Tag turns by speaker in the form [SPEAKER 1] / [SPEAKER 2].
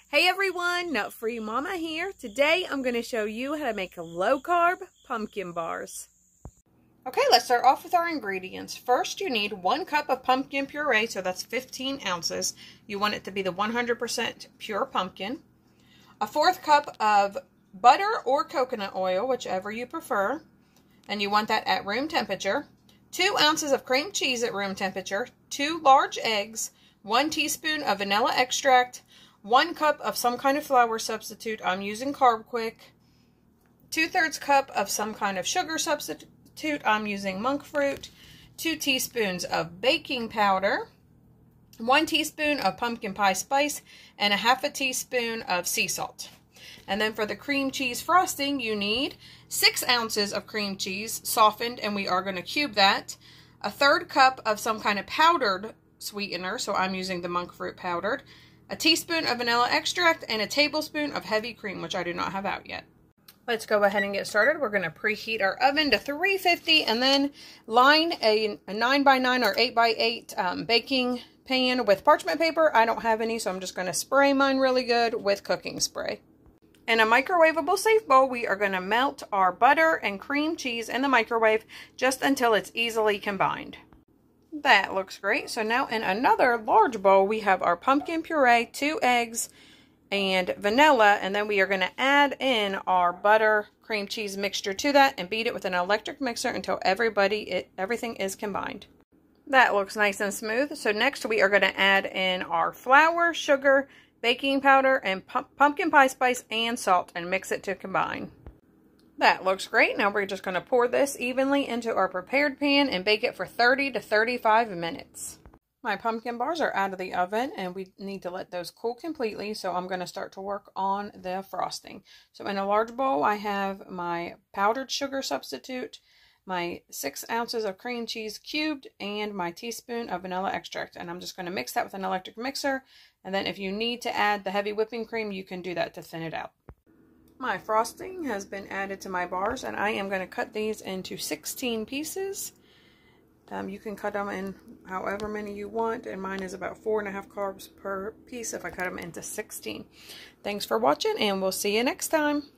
[SPEAKER 1] Hey everyone, Nut Free Mama here. Today I'm going to show you how to make low-carb pumpkin bars. Okay, let's start off with our ingredients. First, you need 1 cup of pumpkin puree, so that's 15 ounces. You want it to be the 100% pure pumpkin. A 1/4 cup of butter or coconut oil, whichever you prefer, and you want that at room temperature. 2 ounces of cream cheese at room temperature, 2 large eggs, 1 teaspoon of vanilla extract, 1 cup of some kind of flour substitute. I'm using Carb, 2/3 cup of some kind of sugar substitute. I'm using Monkfruit. 2 teaspoons of baking powder, 1 teaspoon of pumpkin pie spice, and 1/2 teaspoon of sea salt. And then for the cream cheese frosting, you need 6 ounces of cream cheese, softened, and we are going to cube that. 1/3 cup of some kind of powdered sweetener, so I'm using the Monkfruit powdered. A teaspoon of vanilla extract, and a tablespoon of heavy cream, which I do not have out yet. Let's go ahead and get started. We're going to preheat our oven to 350 and then line a 9x9 or 8x8 baking pan with parchment paper. I don't have any, so I'm just going to spray mine really good with cooking spray. In a microwavable safe bowl, we are going to melt our butter and cream cheese in the microwave just until it's easily combined. That looks great. So now in another large bowl, we have our pumpkin puree, 2 eggs, and vanilla. And then we are going to add in our butter cream cheese mixture to that and beat it with an electric mixer until everything is combined. That looks nice and smooth. So next we are going to add in our flour, sugar, baking powder, and pumpkin pie spice and salt and mix it to combine. That looks great. Now we're just going to pour this evenly into our prepared pan and bake it for 30 to 35 minutes. My pumpkin bars are out of the oven and we need to let those cool completely, so I'm going to start to work on the frosting. So in a large bowl, I have my powdered sugar substitute, my 6 ounces of cream cheese cubed, and my teaspoon of vanilla extract. And I'm just going to mix that with an electric mixer, and then if you need to add the heavy whipping cream, you can do that to thin it out. My frosting has been added to my bars, and I am going to cut these into 16 pieces. You can cut them in however many you want, and mine is about 4.5 carbs per piece if I cut them into 16. Thanks for watching, and we'll see you next time.